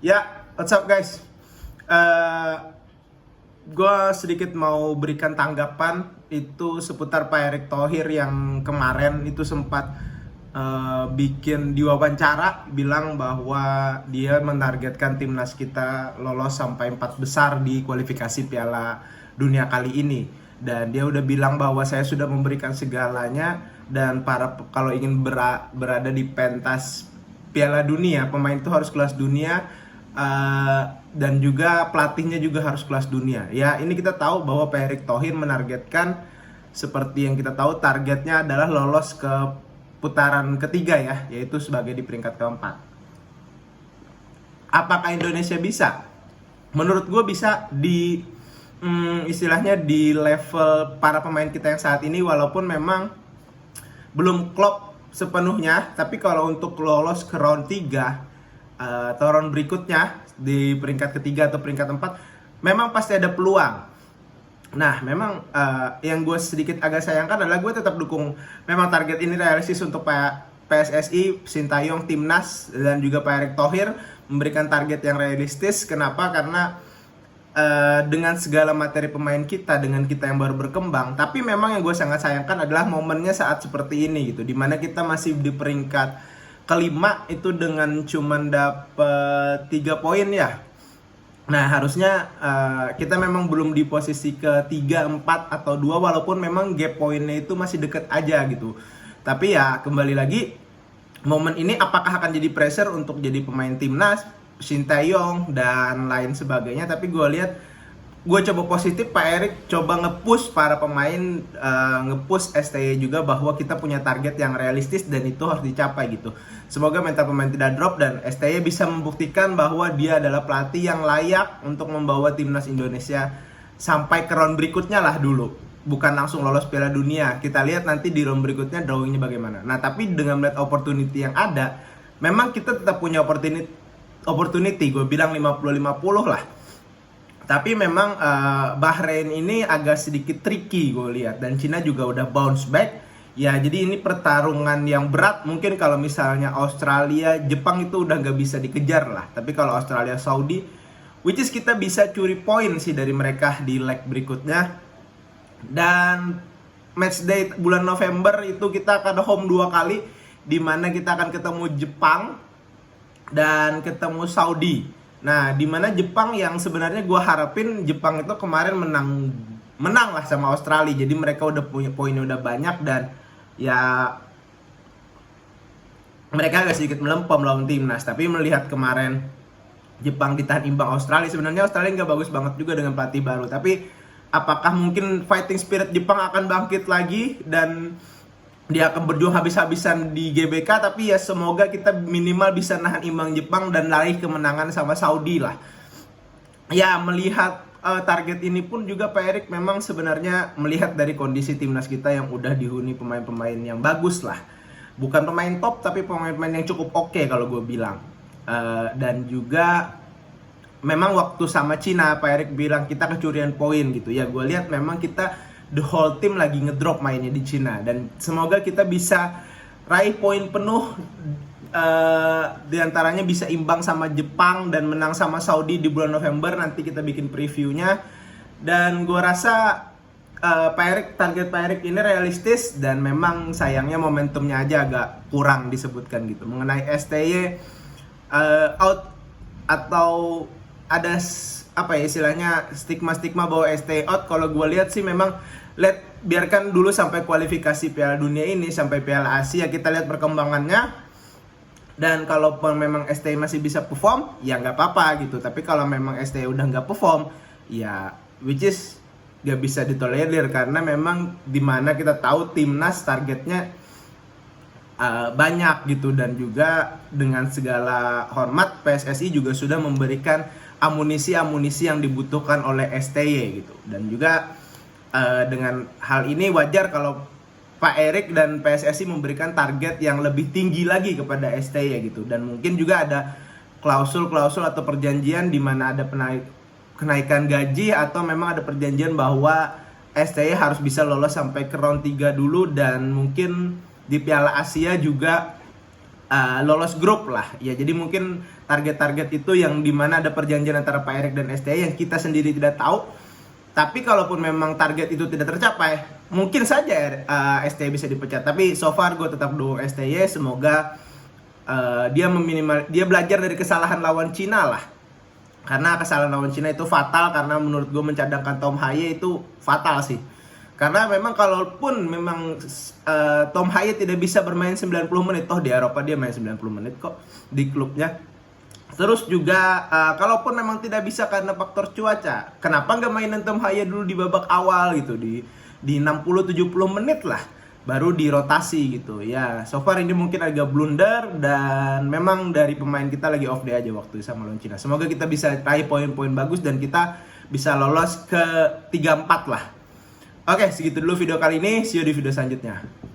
Ya, what's up guys? Gue sedikit mau berikan tanggapan itu seputar Pak Erick Thohir yang kemarin itu sempat bikin diwawancara bilang bahwa dia menargetkan timnas kita lolos sampai 4 besar di kualifikasi Piala Dunia kali ini. Dan dia udah bilang bahwa saya sudah memberikan segalanya dan kalau ingin berada di pentas Piala Dunia, pemain itu harus kelas dunia. Dan juga pelatihnya juga harus kelas dunia. Ya, ini kita tahu bahwa Pak Erick Thohir menargetkan, seperti yang kita tahu, targetnya adalah lolos ke putaran ketiga ya, yaitu sebagai di peringkat keempat. Apakah Indonesia bisa? Menurut gue bisa di istilahnya di level para pemain kita yang saat ini, walaupun memang belum klop sepenuhnya, tapi kalau untuk lolos ke round 3 atau round berikutnya di peringkat ketiga atau peringkat 4 memang pasti ada peluang. Nah, memang yang gue sedikit agak sayangkan adalah gue tetap dukung memang target ini realistis untuk PSSI, Sintayong, Timnas, dan juga Pak Erick Thohir memberikan target yang realistis. Kenapa? Karena dengan segala materi pemain kita, dengan kita yang baru berkembang, tapi memang yang gue sangat sayangkan adalah momennya saat seperti ini gitu, dimana kita masih di peringkat kelima itu dengan cuman dapet 3 poin ya. Nah, harusnya kita memang belum di posisi ke 3, 4, atau 2, walaupun memang gap poinnya itu masih deket aja gitu. Tapi ya kembali lagi, momen ini apakah akan jadi pressure untuk jadi pemain timnas, Sintayong dan lain sebagainya. Tapi gue lihat, gue coba positif, Pak Erick coba nge-push para pemain, nge-push STY juga bahwa kita punya target yang realistis dan itu harus dicapai gitu. Semoga mental pemain tidak drop dan STY bisa membuktikan bahwa dia adalah pelatih yang layak untuk membawa timnas Indonesia sampai ke round berikutnya lah dulu. Bukan langsung lolos Piala Dunia. Kita lihat nanti di round berikutnya drawingnya bagaimana. Nah, tapi dengan melihat opportunity yang ada, memang kita tetap punya opportunity. Gue bilang 50-50 lah. Tapi memang Bahrain ini agak sedikit tricky gue lihat, dan Cina juga udah bounce back. Ya, jadi ini pertarungan yang berat. Mungkin kalau misalnya Australia, Jepang itu udah gak bisa dikejar lah. Tapi kalau Australia, Saudi, which is kita bisa curi poin sih dari mereka di leg berikutnya. Dan match day bulan November itu kita akan home 2 kali, dimana kita akan ketemu Jepang dan ketemu Saudi. Nah, dimana Jepang yang sebenarnya gue harapin Jepang itu kemarin menang lah sama Australia. Jadi mereka udah punya poinnya udah banyak dan ya mereka agak sedikit melempem lawan timnas. Tapi melihat kemarin Jepang ditahan imbang Australia, sebenarnya Australia nggak bagus banget juga dengan pelatih baru. Tapi apakah mungkin fighting spirit Jepang akan bangkit lagi dan dia akan berjuang habis-habisan di GBK? Tapi ya semoga kita minimal bisa nahan imbang Jepang dan raih kemenangan sama Saudi lah. Ya, melihat target ini pun juga Pak Erick memang sebenarnya melihat dari kondisi timnas kita yang udah dihuni pemain-pemain yang bagus lah. Bukan pemain top, tapi pemain-pemain yang cukup oke kalau gue bilang. Dan juga memang waktu sama Cina, Pak Erick bilang kita kecurian poin gitu. Ya, gue lihat memang kita the whole team lagi ngedrop mainnya di Cina, dan semoga kita bisa raih poin penuh, diantaranya bisa imbang sama Jepang dan menang sama Saudi di bulan November. Nanti kita bikin previewnya, dan gue rasa target Pak Erick ini realistis, dan memang sayangnya momentumnya aja agak kurang disebutkan gitu. Mengenai STY out atau ada apa ya istilahnya stigma bahwa STY out, kalau gue lihat sih memang biarkan dulu sampai kualifikasi Piala Dunia ini, sampai Piala Asia kita lihat perkembangannya. Dan kalau memang STY masih bisa perform, ya nggak apa-apa gitu. Tapi kalau memang STY udah nggak perform, ya which is nggak bisa ditolerir, karena memang dimana kita tahu timnas targetnya banyak gitu. Dan juga dengan segala hormat, PSSI juga sudah memberikan amunisi yang dibutuhkan oleh STY gitu. Dan juga dengan hal ini wajar kalau Pak Erick dan PSSI memberikan target yang lebih tinggi lagi kepada STY gitu. Dan mungkin juga ada klausul atau perjanjian di mana ada kenaikan gaji, atau memang ada perjanjian bahwa STY harus bisa lolos sampai ke round 3 dulu, dan mungkin di Piala Asia juga lolos grup lah ya. Jadi mungkin target-target itu yang dimana ada perjanjian antara Pak Erik dan STY yang kita sendiri tidak tahu. Tapi kalaupun memang target itu tidak tercapai, mungkin saja STY bisa dipecat. Tapi so far gue tetap dukung STY. Semoga dia belajar dari kesalahan lawan Cina lah. Karena kesalahan lawan Cina itu fatal, karena menurut gue mencadangkan Tom Haye itu fatal sih. Karena memang kalaupun memang Tom Haye tidak bisa bermain 90 menit, toh di Eropa dia main 90 menit kok di klubnya. Terus juga kalaupun memang tidak bisa karena faktor cuaca, kenapa nggak mainin Tom Haye dulu di babak awal gitu, di 60-70 menit lah, baru dirotasi gitu ya. So far ini mungkin agak blunder, dan memang dari pemain kita lagi off day aja waktu sama lawan Cina. Semoga kita bisa raih poin-poin bagus dan kita bisa lolos ke 3-4 lah. Oke, segitu dulu video kali ini. See you di video selanjutnya.